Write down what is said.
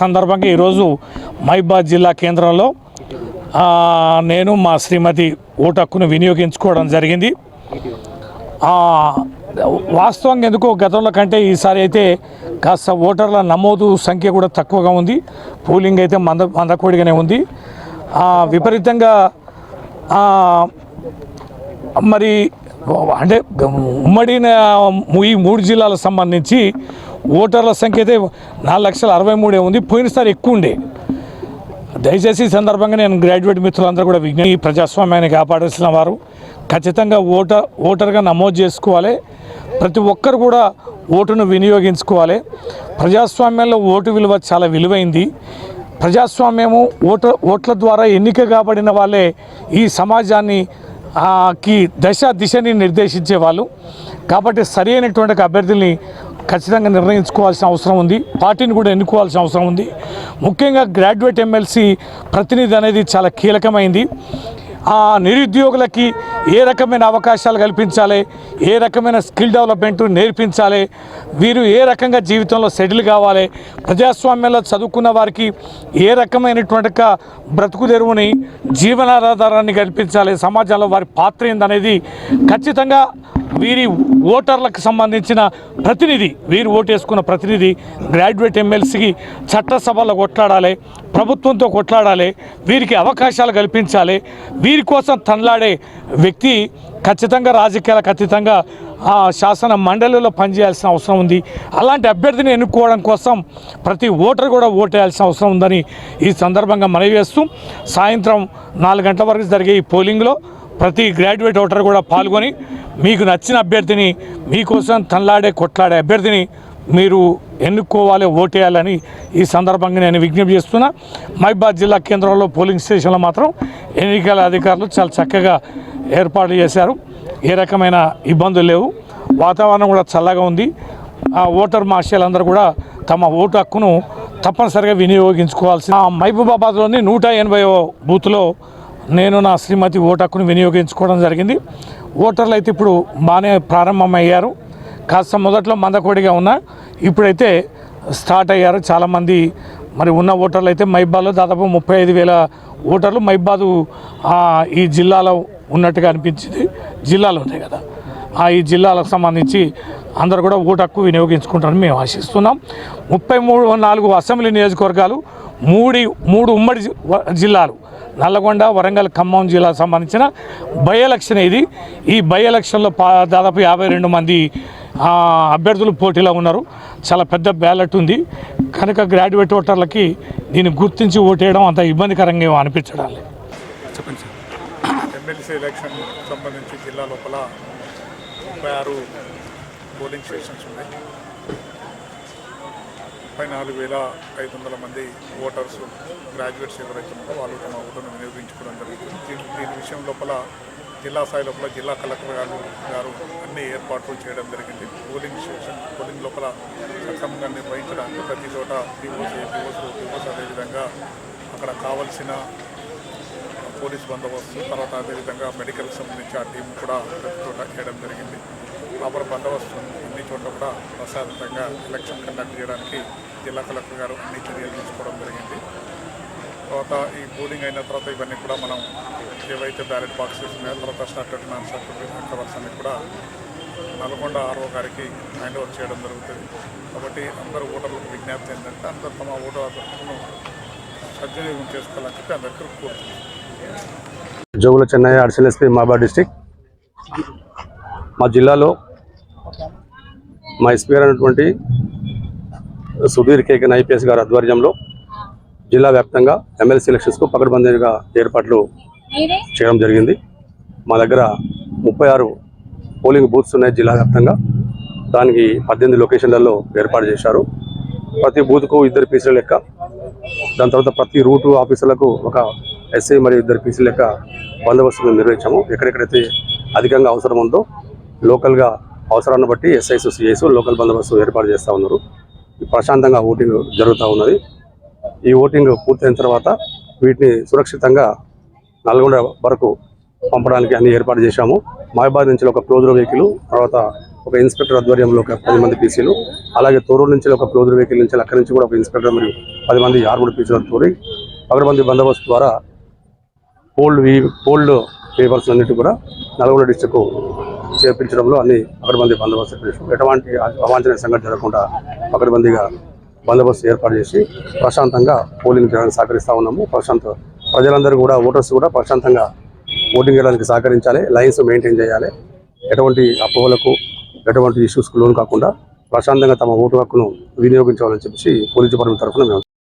సందర్భంగా ఈరోజు మహబూబాబాద్ జిల్లా కేంద్రంలో నేను మా శ్రీమతి ఓటు హక్కును వినియోగించుకోవడం జరిగింది. వాస్తవంగా ఎందుకో గతంలో కంటే ఈసారి అయితే కాస్త ఓటర్ల నమోదు సంఖ్య కూడా తక్కువగా ఉంది. పోలింగ్ అయితే మందకోడిగానే ఉంది. విపరీతంగా మరి అంటే ఉమ్మడి ఈ 3 జిల్లాలకు సంబంధించి ఓటర్ల సంఖ్య అయితే 4,63,000 ఉంది. పోయినసారి ఎక్కువ ఉండే. దయచేసి ఈ సందర్భంగా నేను గ్రాడ్యుయేట్ మిత్రులందరూ కూడా ఈ ప్రజాస్వామ్యాన్ని కాపాడాల్సిన వారు ఖచ్చితంగా ఓటర్గా నమోదు చేసుకోవాలి. ప్రతి ఒక్కరు కూడా ఓటును వినియోగించుకోవాలి. ప్రజాస్వామ్యంలో ఓటు విలువ చాలా విలువైంది. ప్రజాస్వామ్యము ఓట్ల ద్వారా ఎన్నిక కాబడిన వాళ్ళే ఈ సమాజాన్ని దిశని నిర్దేశించే వాళ్ళు. కాబట్టి సరి అయినటువంటి అభ్యర్థుల్ని ఖచ్చితంగా నిర్ణయించుకోవాల్సిన అవసరం ఉంది. పార్టీని కూడా ఎన్నుకోవాల్సిన అవసరం ఉంది. ముఖ్యంగా గ్రాడ్యుయేట్ ఎమ్మెల్సీ ప్రతినిధి అనేది చాలా కీలకమైంది. నిరుద్యోగులకి ఏ రకమైన అవకాశాలు కల్పించాలి, ఏ రకమైన స్కిల్ డెవలప్మెంట్ నేర్పించాలి, వీరు ఏ రకంగా జీవితంలో సెటిల్ కావాలి, ప్రజాస్వామ్యంలో చదువుకున్న వారికి ఏ రకమైనటువంటి బ్రతుకు తెరువుని జీవనాధారాన్ని కల్పించాలి, సమాజంలో వారి పాత్ర ఏందనేది ఖచ్చితంగా వీరి ఓటర్లకు సంబంధించిన ప్రతినిధి, వీరు ఓటేసుకున్న ప్రతినిధి గ్రాడ్యుయేట్ ఎమ్మెల్సీకి చట్టసభలో కొట్లాడాలి, ప్రభుత్వంతో కొట్లాడాలి, వీరికి అవకాశాలు కల్పించాలి. వీరి కోసం తనలాడే వ్యక్తి ఖచ్చితంగా రాజకీయాలకు అతీతంగా శాసన మండలిలో పనిచేయాల్సిన అవసరం ఉంది. అలాంటి అభ్యర్థిని ఎన్నుకోవడం కోసం ప్రతి ఓటర్ కూడా ఓటేయాల్సిన అవసరం ఉందని ఈ సందర్భంగా మనవి చేస్తూ సాయంత్రం 4 గంటల వరకు జరిగే ఈ పోలింగ్లో ప్రతి గ్రాడ్యుయేట్ ఓటర్ కూడా పాల్గొని మీకు నచ్చిన అభ్యర్థిని, మీకోసం తనలాడే కొట్లాడే అభ్యర్థిని మీరు ఎన్నుకోవాలి, ఓటేయాలని ఈ సందర్భంగా నేను విజ్ఞప్తి చేస్తున్నా. మహబూబాబాద్ జిల్లా కేంద్రంలో పోలింగ్ స్టేషన్లో మాత్రం ఎన్నికల అధికారులు చాలా చక్కగా ఏర్పాట్లు చేశారు. ఏ రకమైన ఇబ్బందులు లేవు. వాతావరణం కూడా చల్లగా ఉంది. ఓటర్ మహాశయులందరూ కూడా తమ ఓటు హక్కును తప్పనిసరిగా వినియోగించుకోవాల్సిన మహబూబాబాద్లోని 180వ బూత్లో నేను నా శ్రీమతి ఓటు హక్కును వినియోగించుకోవడం జరిగింది. ఓటర్లు అయితే ఇప్పుడు బాగానే ప్రారంభమయ్యారు. కాస్త మొదట్లో మందకోడిగా ఉన్నా, ఇప్పుడైతే స్టార్ట్ అయ్యారు చాలామంది. మరి ఉన్న ఓటర్లు అయితే మహబూబాబాద్లో దాదాపు 35,000 ఓటర్లు మహబూబాబాద్ ఈ జిల్లాలో ఉన్నట్టుగా అనిపించింది. జిల్లాలు ఉంటాయి కదా, ఈ జిల్లాలకు సంబంధించి అందరూ కూడా ఓటు హక్కు వినియోగించుకుంటారని మేము ఆశిస్తున్నాం. 34 అసెంబ్లీ నియోజకవర్గాలు, 3 ఉమ్మడి జిల్లాలు నల్లగొండ, వరంగల్, ఖమ్మం జిల్లాకు సంబంధించిన బై ఎలక్షన్ ఇది. ఈ బై ఎలక్షన్లో దాదాపు 52 మంది అభ్యర్థులు పోటీలో ఉన్నారు. చాలా పెద్ద బ్యాలెట్ ఉంది కనుక గ్రాడ్యుయేట్ ఓటర్లకి దీన్ని గుర్తించి ఓటేయడం అంత ఇబ్బందికరంగా అనిపించడం లేదు. చెప్పండి సార్. ఎమ్మెల్సీ ఎలక్షన్ సంబంధించి జిల్లా లోపల 36 పోలింగ్ స్టేషన్స్ ఉన్నాయి. 34,500 మంది ఓటర్స్ గ్రాడ్యుయేట్స్ ఎవరైతే ఉన్నారో వాళ్ళు తమ ఓటును వినియోగించుకోవడం జరుగుతుంది. దీని విషయం లోపల జిల్లా స్థాయి లోపల జిల్లా కలెక్టర్ గారు అన్ని ఏర్పాట్లు చేయడం జరిగింది. పోలింగ్ లోపల సక్రమంగా నిర్వహించడానికి ప్రతి చోట పీఓస్, ఏపీఓస్ అదేవిధంగా అక్కడ కావాల్సిన పోలీస్ బందోబస్తు, తర్వాత అదేవిధంగా మెడికల్కి సంబంధించి ఆ టీం కూడా ప్రతి చోట చేయడం జరిగింది. ప్రాపర్ బందోబస్తు అన్ని చోట్ల కూడా ప్రశాంతంగా ఎలక్షన్ కండక్ట్ చేయడానికి జిల్లా కలెక్టర్ గారు అన్ని చర్యలు తీసుకోవడం జరిగింది. తర్వాత ఈ పోలింగ్ అయిన తర్వాత ఇవన్నీ కూడా మనం ఏవైతే బ్యాలెట్ బాక్సెస్ ఉన్నాయో తర్వాత స్టార్టెడ్ నాన్ స్టార్టెడ్ కవర్స్ అన్ని కూడా నల్గొండ ఆర్ఓ గారికి హ్యాండ్ ఓవర్ చేయడం జరుగుతుంది. కాబట్టి అందరూ ఓటర్లకు విజ్ఞప్తి ఏంటంటే అందరూ తమ ఓటు హక్కును సద్వినియోగం చేసుకోవాలని చెప్పి అందరికీ కోరుతున్నాం. Jogula Chennai additional SP Mahabubabad district. మా జిల్లాలో మా ఎస్పీ గారు అయినటువంటి సుధీర్ కేకన్ ఐపీఎస్ గారి ఆధ్వర్యంలో జిల్లా వ్యాప్తంగా ఎమ్మెల్సీ ఎలక్షన్స్కు పకడ్బందీగా ఏర్పాట్లు చేయడం జరిగింది. మా దగ్గర 36 పోలింగ్ బూత్స్ ఉన్నాయి జిల్లా వ్యాప్తంగా. దానికి 18 లొకేషన్లలో ఏర్పాటు చేశారు. ప్రతి బూత్కు 2 పీసీల లెక్క, దాని తర్వాత ప్రతి రూటు ఆఫీసులకు ఒక ఎస్ఐ మరియు 2 పీసీల లెక్క బందోబస్తు నిర్వహించాము. ఎక్కడెక్కడైతే అధికంగా అవసరం ఉందో లోకల్గా అవసరాన్ని బట్టి ఎస్ఐస్, సిఐస్ లోకల్ బందోబస్తు ఏర్పాటు చేస్తూ ఉన్నారు. ప్రశాంతంగా ఓటింగ్ జరుగుతూ ఉన్నది. ఈ ఓటింగ్ పూర్తయిన తర్వాత వీటిని సురక్షితంగా నల్గొండ వరకు పంపడానికి అన్ని ఏర్పాటు చేశాము. మహబూబాబాద్ నుంచి ఒక క్లోజర్ వెహికల్, తర్వాత ఒక ఇన్స్పెక్టర్ ఆధ్వర్యంలో ఒక 10 మంది పీసీలు, అలాగే తోరూరు నుంచి ఒక క్లోజర్ వెహికల్ నుంచి అక్కడి నుంచి కూడా ఒక ఇన్స్పెక్టర్ మరియు 10 మంది ఆరుగురు పీసీలతో పగడబందీ బందోబస్తు ద్వారా పోల్డ్ పేపర్స్ అన్నిటి కూడా నల్గొండ డిస్టిక్ చేర్పించడంలో అన్ని పకడ్బందీ బందోబస్తు చేసి ఎటువంటి అవాంఛనీయ సంఘటన జరగకుండా పకడ్బందీగా బందోబస్తు ఏర్పాటు చేసి ప్రశాంతంగా పోలింగ్ చేయడానికి సహకరిస్తూ ఉన్నాము. ప్రజలందరూ కూడా ఓటర్స్ కూడా ప్రశాంతంగా ఓటింగ్ చేయడానికి సహకరించాలి, లైన్స్ మెయింటైన్ చేయాలి, ఎటువంటి అపోహలకు ఎటువంటి ఇష్యూస్కు లోను కాకుండా ప్రశాంతంగా తమ ఓటు హక్కును వినియోగించాలని చెప్పి పోలీస్ డిపార్ట్మెంట్ తరఫున మేము